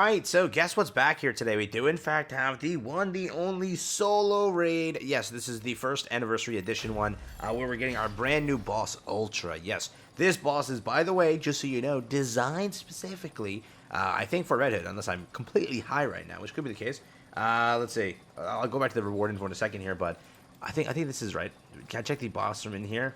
Alright, so guess what's back here today? We do in fact have the one, the only solo raid. Yes, this is the first anniversary edition one, where we're getting our brand new boss, Ultra. Yes, this boss is, by the way, just so you know, designed specifically, I think for Red Hood, unless I'm completely high right now, which could be the case. Let's see. I'll go back to the reward info in a second here, but I think this is right. Can I check the boss from in here?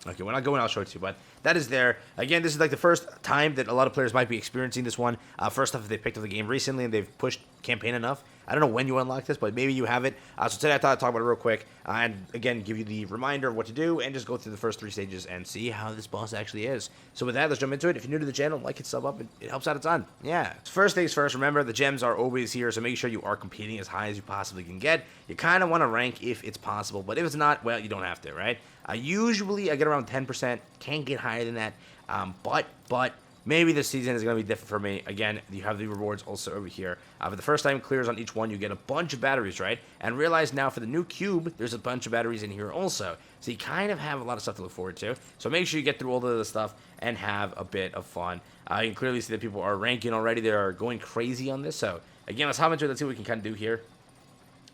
Okay, when I go in, I'll show it to you, but that is there. Again, this is like the first time that a lot of players might be experiencing this one. First off, if they picked up the game recently and they've pushed campaign enough. I don't know when you unlock this, but maybe you have it. So today I thought I'd talk about it real quick, and again, give you the reminder of what to do, and just go through the first 3 stages and see how this boss actually is. So with that, let's jump into it. If you're new to the channel, like and sub up. It helps out a ton. Yeah. First things first, remember, the gems are always here, so make sure you are competing as high as you possibly can get. You kind of want to rank if it's possible, but if it's not, well, you don't have to, right? Usually I get around 10%. Can't get higher than that, but maybe this season is going to be different for me. Again, you have the rewards also over here. For the first time clears on each one, you get a bunch of batteries, right? And realize now for the new cube, there's a bunch of batteries in here also. So you kind of have a lot of stuff to look forward to. So make sure you get through all of the stuff and have a bit of fun. You can clearly see that people are ranking already. They are going crazy on this. So again, let's hop into it. Let's see what we can kind of do here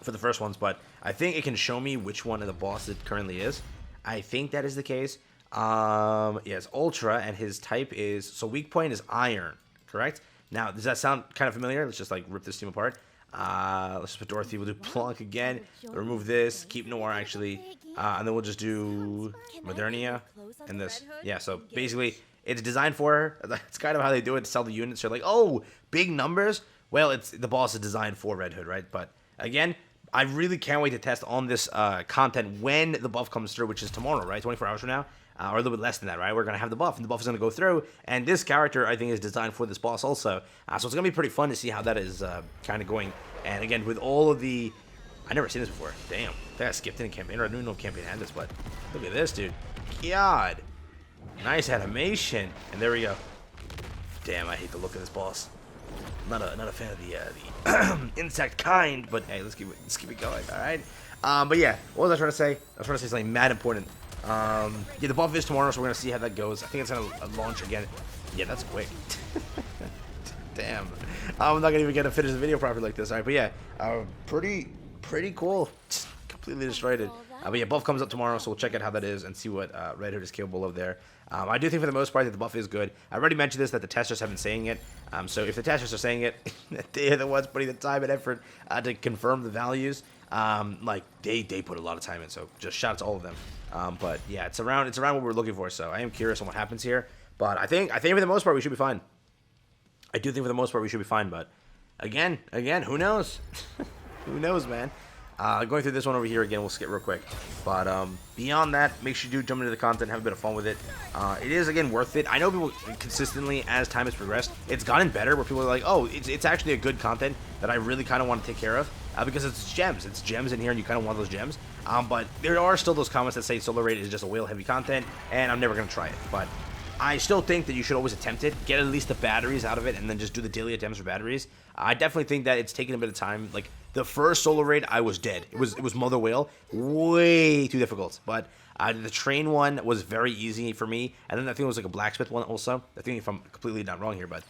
for the first ones. But I think it can show me which one of the boss it currently is. I think that is the case. Yes, Ultra, and his type is, so weak point is iron, correct? Now, does that sound kind of familiar? Let's just like rip this team apart. Let's just put Dorothy. We'll do Plunk again. Remove this. Keep Noir actually, and then we'll just do Modernia and this. Yeah. So basically, it's designed for her. That's kind of how they do it to sell the units. They're like, oh, big numbers. Well, it's the boss is designed for Red Hood, right? But again, I really can't wait to test on this content when the buff comes through, which is tomorrow, right? 24 hours from now. Or a little bit less than that, right? We're going to have the buff, and the buff is going to go through, and this character, I think, is designed for this boss also. So it's going to be pretty fun to see how that is kind of going. And again, with all of the... I've never seen this before. Damn. I think I skipped in a campaign, or I didn't know if campaign had this, but look at this, dude. God. Nice animation. And there we go. Damn, I hate the look of this boss. Not a fan of the insect kind, but hey, let's keep it going, all right? But yeah, what was I trying to say? I was trying to say something mad important. Yeah, the buff is tomorrow, so we're gonna see how that goes. I think it's gonna launch again. Yeah, that's quick. Damn, I'm not gonna even get to finish the video properly like this. All right, but yeah, pretty cool. Completely destroyed it. But yeah, buff comes up tomorrow, so we'll check out how that is and see what Red Hood is capable of there. I do think for the most part that the buff is good. I already mentioned this, that the testers have been saying it. So if the testers are saying it, they are the ones putting the time and effort to confirm the values. Like they put a lot of time in, so just shout out to all of them. But yeah, it's around what we're looking for. So I am curious on what happens here. But I think for the most part we should be fine. I do think for the most part we should be fine. But again, who knows? Who knows, man? Going through this one over here again, we'll skip real quick. But beyond that, make sure you do jump into the content, have a bit of fun with it. It is, again, worth it. I know people consistently, as time has progressed, it's gotten better where people are like, oh, it's actually a good content that I really kind of want to take care of. Because it's gems. It's gems in here, and you kind of want those gems. But there are still those comments that say Solar Raid is just a whale-heavy content, and I'm never going to try it. But I still think that you should always attempt it, get at least the batteries out of it, and then just do the daily attempts for batteries. I definitely think that it's taken a bit of time. Like, the first Solar Raid, I was dead. It was Mother Whale. Way too difficult. But the train one was very easy for me. And then I think it was like a blacksmith one also. I think if I'm completely not wrong here, but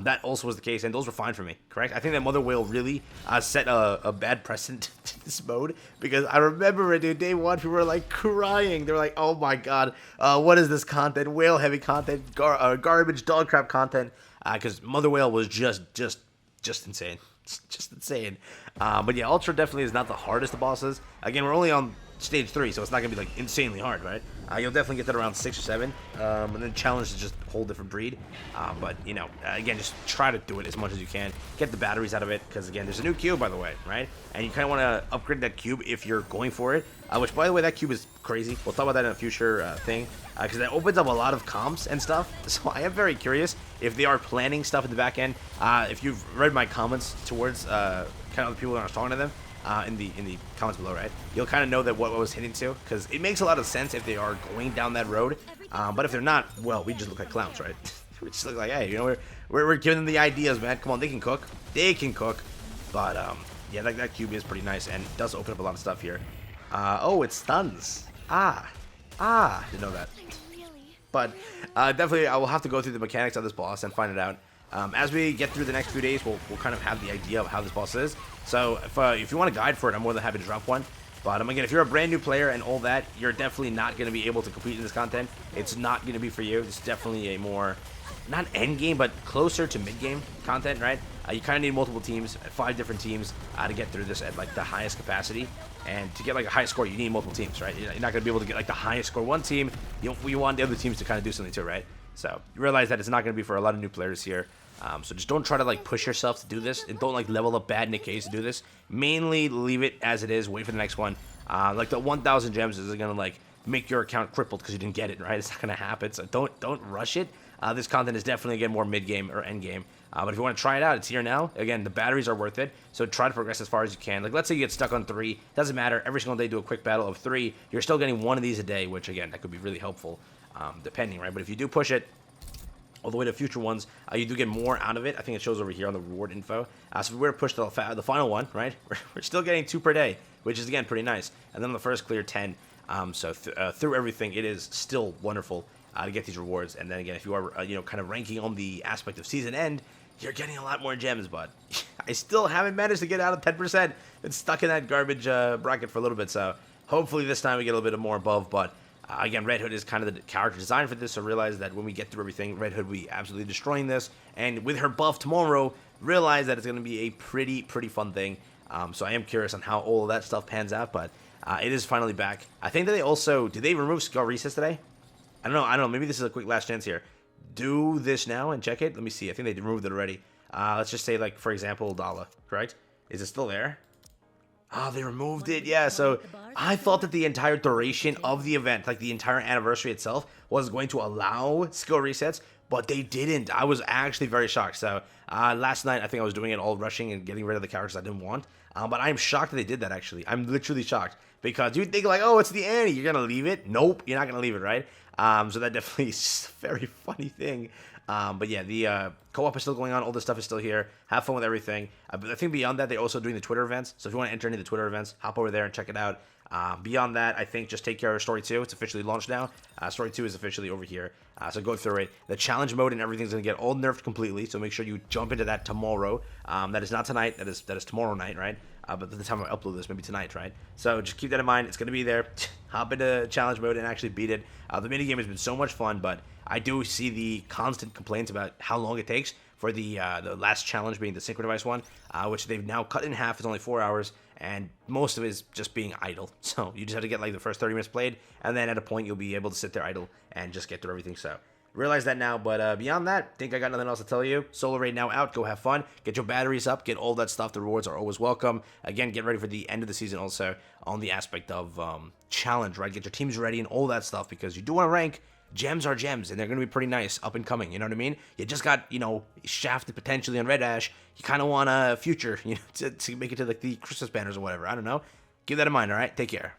that also was the case. And those were fine for me, correct? I think that Mother Whale really set a bad precedent to this mode. Because I remember it, dude, day one, people were like crying. They were like, oh my god, what is this content? Whale heavy content, garbage, dog crap content. Because Mother Whale was just insane. Just insane. But yeah, Ultra definitely is not the hardest of bosses. Again, we're only on stage 3, so it's not gonna be like insanely hard, right? You'll definitely get that around 6 or 7, and then challenge is just a whole different breed. But you know, again, just try to do it as much as you can. Get the batteries out of it, because again, there's a new cube, by the way, right? And you kind of want to upgrade that cube if you're going for it. Which, by the way, that cube is crazy. We'll talk about that in a future thing, because that opens up a lot of comps and stuff. So I am very curious if they are planning stuff in the back end. If you've read my comments towards kind of the people that I was talking to them. In the comments below, right? You'll kind of know that what I was hitting to, because it makes a lot of sense if they are going down that road. But if they're not, well, we just look like clowns, right? We just look like, hey, you know, we're giving them the ideas, man. Come on, they can cook. They can cook. But yeah, that cube is pretty nice and does open up a lot of stuff here. Oh, it stuns. Didn't know that. But definitely, I will have to go through the mechanics of this boss and find it out. As we get through the next few days, we'll kind of have the idea of how this boss is. So if you want a guide for it, I'm more than happy to drop one. But again, if you're a brand new player and all that, you're definitely not going to be able to compete in this content. It's not going to be for you. It's definitely a more, not end game, but closer to mid game content, right? You kind of need multiple teams, 5 different teams, to get through this at like the highest capacity. And to get like a high score, you need multiple teams, right? You're not going to be able to get like the highest score one team. You want the other teams to kind of do something too, right? So you realize that it's not going to be for a lot of new players here. So just don't try to like push yourself to do this, and don't like level up bad Nikkes to do this. Mainly leave it as it is. Wait for the next one. Like the 1,000 gems isn't gonna like make your account crippled because you didn't get it, right? It's not gonna happen. So don't rush it. This content is definitely again more mid game or end game. But if you want to try it out, it's here now. Again, the batteries are worth it. So try to progress as far as you can. Like let's say you get stuck on 3, doesn't matter. Every single day do a quick battle of 3. You're still getting 1 of these a day, which again that could be really helpful, depending, right? But if you do push it all the way to future ones, you do get more out of it. I think it shows over here on the reward info. So if we were to push the final one, right, we're still getting 2 per day, which is, again, pretty nice. And then on the first clear, 10. So through everything, it is still wonderful to get these rewards. And then, again, if you are, kind of ranking on the aspect of season end, you're getting a lot more gems, but I still haven't managed to get out of 10%. Been stuck in that garbage bracket for a little bit, so hopefully this time we get a little bit more above, but again, Red Hood is kind of the character design for this, so realize that when we get through everything, Red Hood will be absolutely destroying this. And with her buff tomorrow, realize that it's going to be a pretty fun thing. So I am curious on how all of that stuff pans out, but it is finally back. I think that they also, did they remove skill resets today? I don't know. Maybe this is a quick last chance here. Do this now and check it. Let me see. I think they removed it already. Let's just say, like, for example, Dala, correct? Is it still there? Oh, they removed it. Yeah, so I thought that the entire duration of the event, like the entire anniversary itself, was going to allow skill resets, but they didn't. I was actually very shocked. So last night, I think I was doing it all rushing and getting rid of the characters I didn't want. But I'm shocked that they did that, actually. I'm literally shocked. Because you'd think, like, oh, it's the Annie. You're going to leave it? Nope, you're not going to leave it, right? So that definitely is a very funny thing. But yeah, the co-op is still going on. All this stuff is still here. Have fun with everything. But I think beyond that, they're also doing the Twitter events. So if you want to enter any of the Twitter events, hop over there and check it out. Beyond that, I think just take care of Story 2. It's officially launched now. Story 2 is officially over here. So go through it. The challenge mode and everything's going to get all nerfed completely. So make sure you jump into that tomorrow. That is not tonight. That is tomorrow night, right? But at the time I upload this, maybe tonight, right? So just keep that in mind. It's going to be there. Hop into challenge mode and actually beat it. The minigame has been so much fun, but I do see the constant complaints about how long it takes for the last challenge being the synchro device one, which they've now cut in half. It's only 4 hours, and most of it is just being idle. So you just have to get like the first 30 minutes played, and then at a point you'll be able to sit there idle and just get through everything. So realize that now, but beyond that, think I got nothing else to tell you. Solar Raid now out. Go have fun. Get your batteries up. Get all that stuff. The rewards are always welcome. Again, get ready for the end of the season also on the aspect of challenge, right? Get your teams ready and all that stuff, because you do want to rank. Gems are gems, and they're going to be pretty nice up and coming, you know what I mean? You just got, shafted potentially on Red Ash. You kind of want a future, to make it to like the Christmas banners or whatever. I don't know. Keep that in mind, all right? Take care.